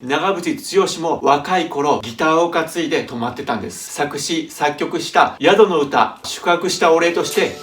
長渕剛も若い頃ギターを担いで泊まってたんです。作詞作曲した宿の歌、宿泊したお礼として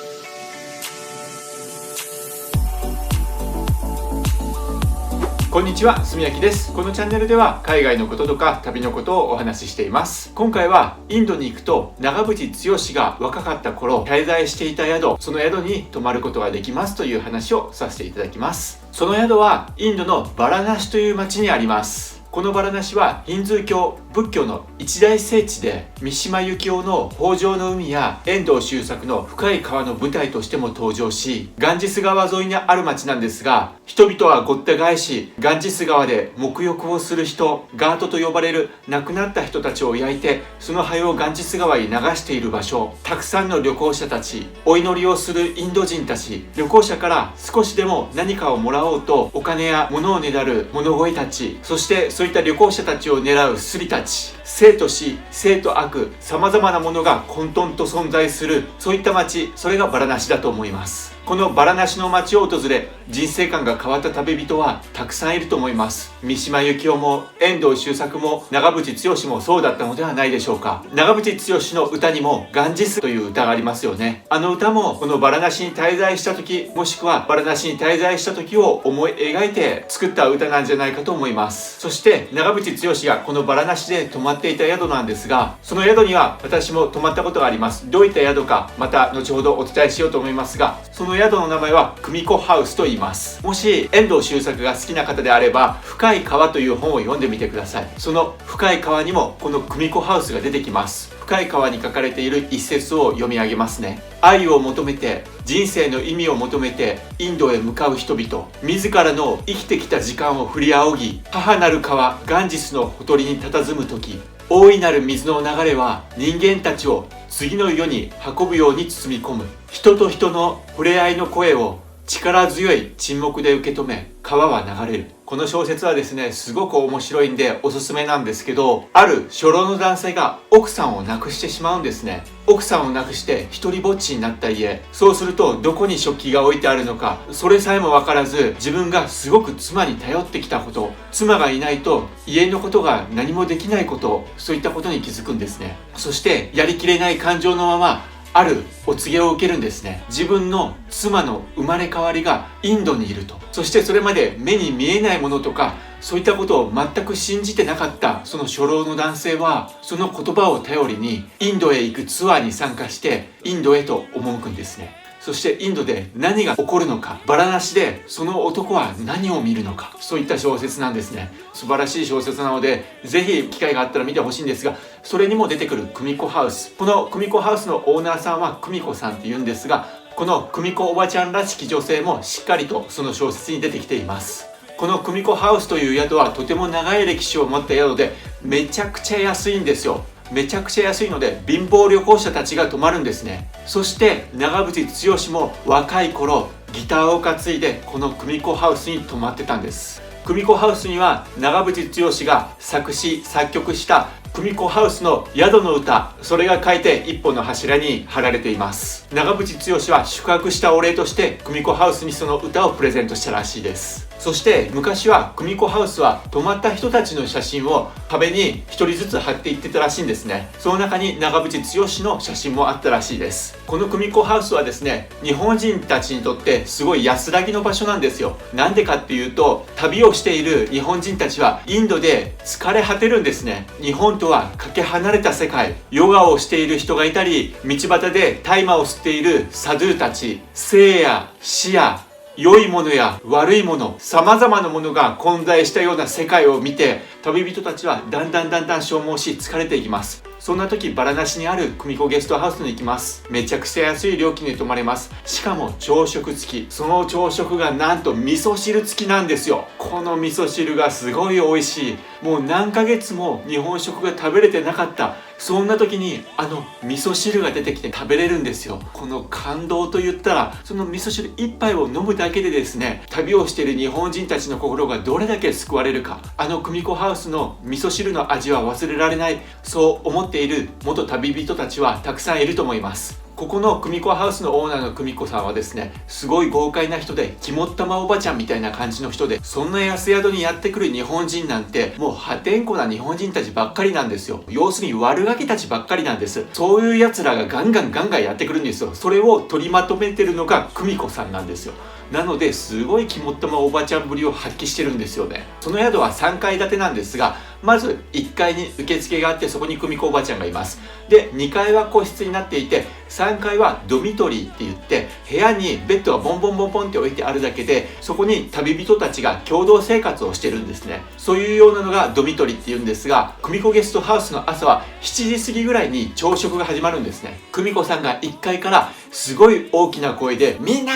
こんにちは、すみやきです。このチャンネルでは海外のこととか旅のことをお話ししています。今回はインドに行くと長渕剛が若かった頃滞在していた宿、その宿に泊まることができますという話をさせていただきます。その宿はインドのバラナシという町にあります。このバラナシはヒンズー教、仏教の一大聖地で、三島由紀夫の北条の海や遠藤周作の深い川の舞台としても登場し、ガンジス川沿いにある町なんですが、人々はごった返し、ガンジス川で沐浴をする人、ガートと呼ばれる亡くなった人たちを焼いて、その灰をガンジス川に流している場所、たくさんの旅行者たち、お祈りをするインド人たち、旅行者から少しでも何かをもらおうとお金や物をねだる物乞いたち、そしてそういった旅行者たちを狙うスリたち、生と死、生と悪、様々なものが混沌と存在する、そういった街、それがバラナシだと思います。このバラナシの街を訪れ、人生観が変わった旅人はたくさんいると思います。三島由紀夫も遠藤周作も長渕剛もそうだったのではないでしょうか。長渕剛の歌にもガンジスという歌がありますよね。あの歌もこのバラナシに滞在した時、もしくはバラナシに滞在した時を思い描いて作った歌なんじゃないかと思います。そして長渕剛がこのバラナシで泊まっていた宿なんですが、その宿には私も泊まったことがあります。どういった宿かまた後ほどお伝えしようと思いますが、その宿の名前は久美子ハウスと言います。もし遠藤周作が好きな方であれば、深い川という本を読んでみてください。その深い川にもこの久美子ハウスが出てきます。深い川に書かれている一節を読み上げますね。愛を求めて、人生の意味を求めてインドへ向かう人々、自らの生きてきた時間を振り仰ぎ、母なる川ガンジスのほとりに佇む時、大いなる水の流れは人間たちを次の世に運ぶように包み込む。人と人の触れ合いの声を力強い沈黙で受け止め、川は流れる。この小説はですね、すごく面白いんでおすすめなんですけど、ある初老の男性が奥さんを亡くしてしまうんですね。奥さんを亡くして一人ぼっちになった家。そうするとどこに食器が置いてあるのか、それさえも分からず、自分がすごく妻に頼ってきたこと、妻がいないと家のことが何もできないこと、そういったことに気づくんですね。そしてやりきれない感情のままあるお告げを受けるんですね。自分の妻の生まれ変わりがインドにいると。そしてそれまで目に見えないものとか、そういったことを全く信じてなかったその初老の男性は、その言葉を頼りにインドへ行くツアーに参加してインドへと赴くんですね。そしてインドで何が起こるのか、バラナシでその男は何を見るのか、そういった小説なんですね。素晴らしい小説なので、ぜひ機会があったら見てほしいんですが、それにも出てくる久美子ハウス、この久美子ハウスのオーナーさんは久美子さんって言うんですが、この久美子おばちゃんらしき女性もしっかりとその小説に出てきています。この久美子ハウスという宿はとても長い歴史を持った宿で、めちゃくちゃ安いんですよ。めちゃくちゃ安いので貧乏旅行者たちが泊まるんですね。そして長渕剛も若い頃ギターを担いでこの久美子ハウスに泊まってたんです。久美子ハウスには長渕剛が作詞作曲した久美子ハウスの宿の歌、それが書いて一本の柱に貼られています。長渕剛は宿泊したお礼として久美子ハウスにその歌をプレゼントしたらしいです。そして昔は久美子ハウスは泊まった人たちの写真を壁に一人ずつ貼っていってたらしいんですね。その中に長渕剛の写真もあったらしいです。この久美子ハウスはですね、日本人たちにとってすごい安らぎの場所なんですよ。なんでかっていうと、旅をしている日本人たちはインドで疲れ果てるんですね。日本とはかけ離れた世界、ヨガをしている人がいたり、道端で大麻を吸っているサドゥたち、生や死や良いものや悪いもの、様々なものが混在したような世界を見て、旅人たちはだんだん消耗し疲れていきます。そんな時、バラナシにある久美子ゲストハウスに行きます。めちゃくちゃ安い料金で泊まれます。しかも朝食付き。その朝食がなんと味噌汁付きなんですよ。この味噌汁がすごい美味しい。もう何ヶ月も日本食が食べれてなかった。そんな時にあの味噌汁が出てきて食べれるんですよ。この感動と言ったら、その味噌汁一杯を飲むだけでですね、旅をしている日本人たちの心がどれだけ救われるか。あの久美子ハウスの味噌汁の味は忘れられない、そう思っている元旅人たちはたくさんいると思います。ここの久美子ハウスのオーナーの久美子さんはですね、すごい豪快な人で、肝っ玉おばちゃんみたいな感じの人で、そんな安宿にやってくる日本人なんて、もう破天荒な日本人たちばっかりなんですよ。要するに悪ガキたちばっかりなんです。そういう奴らがガンガンやってくるんですよ。それを取りまとめてるのが久美子さんなんですよ。なのですごい肝っ玉おばちゃんぶりを発揮してるんですよね。その宿は3階建てなんですが、まず1階に受付があって、そこに久美子おばちゃんがいます。で、2階は個室になっていて、3階はドミトリーって言って、部屋にベッドがボンボンボンボンって置いてあるだけで、そこに旅人たちが共同生活をしてるんですね。そういうようなのがドミトリーって言うんですが、久美子ゲストハウスの朝は7時過ぎぐらいに朝食が始まるんですね。久美子さんが1階からすごい大きな声で、みんな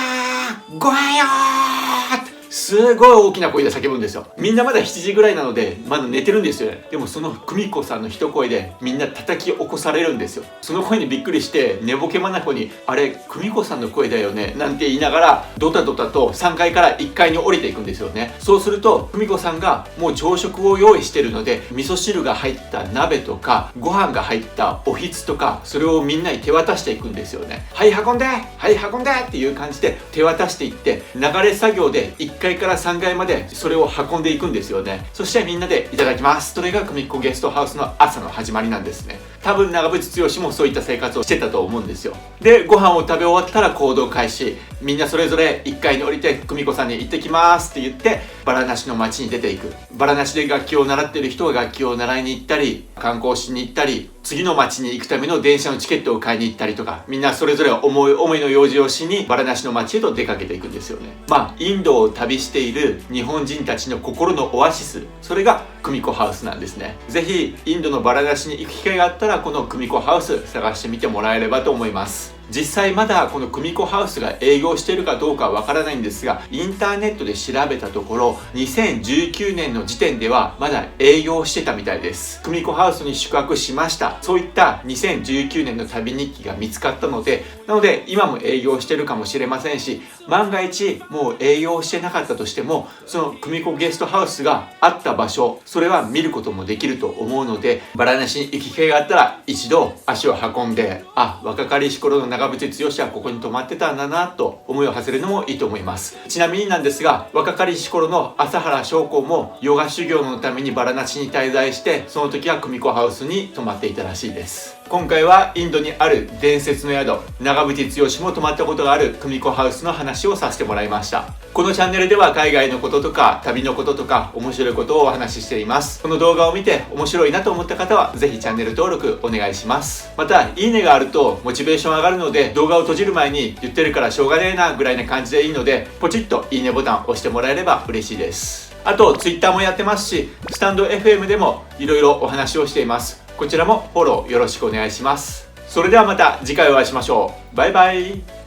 ごはんよーってすごい大きな声で叫ぶんですよ。みんなまだ7時ぐらいなのでまだ寝てるんですよね。でもその久美子さんの一声でみんな叩き起こされるんですよ。その声にびっくりして寝ぼけ眼に、あれ久美子さんの声だよねなんて言いながらドタドタと3階から1階に降りていくんですよね。そうすると久美子さんがもう朝食を用意してるので、味噌汁が入った鍋とかご飯が入ったおひつとか、それをみんなに手渡していくんですよね。はい運んではい運んでっていう感じで手渡していって、流れ作業で1階から3階までそれを運んでいくんですよね。そしてみんなでいただきます。それが久美子ゲストハウスの朝の始まりなんですね。多分長渕剛もそういった生活をしてたと思うんですよ。で、ご飯を食べ終わったら行動開始。みんなそれぞれ1階に降りて久美子さんに行ってきますって言ってバラナシの街に出ていく。バラナシで楽器を習っている人は楽器を習いに行ったり、観光しに行ったり、次の街に行くための電車のチケットを買いに行ったりとか、みんなそれぞれ思い思いの用事をしにバラナシの街へと出かけていくんですよね。インドを旅している日本人たちの心のオアシス、それが久美子ハウスなんですね。ぜひインドのバラナシに行く機会があったら、この久美子ハウス探してみてもらえればと思います。実際まだこの久美子ハウスが営業しているかどうかはわからないんですが、インターネットで調べたところ2019年の時点ではまだ営業してたみたいです。久美子ハウスに宿泊しました、そういった2019年の旅日記が見つかったので、今も営業してるかもしれませんし、万が一もう営業してなかったとしても、その久美子ゲストハウスがあった場所、それは見ることもできると思うので、バラナシに行く機会があったら一度足を運んで、若かりし頃の長渕剛はここに泊まってたんだなと思いを馳せるのもいいと思います。ちなみになんですが、若かりし頃の朝原将校もヨガ修行のためにバラナシに滞在して、その時は久美子ハウスに泊まっていたらしいです。今回はインドにある伝説の宿、長渕剛も泊まったことがある久美子ハウスの話をさせてもらいました。このチャンネルでは海外のこととか旅のこととか面白いことをお話ししています。この動画を見て面白いなと思った方はぜひチャンネル登録お願いします。またいいねがあるとモチベーション上がるので、動画を閉じる前に言ってるからしょうがねえなぐらいな感じでいいので、ポチッといいねボタンを押してもらえれば嬉しいです。あと Twitter もやってますし、スタンド FM でもいろいろお話をしています。こちらもフォローよろしくお願いします。それではまた次回お会いしましょう。バイバイ。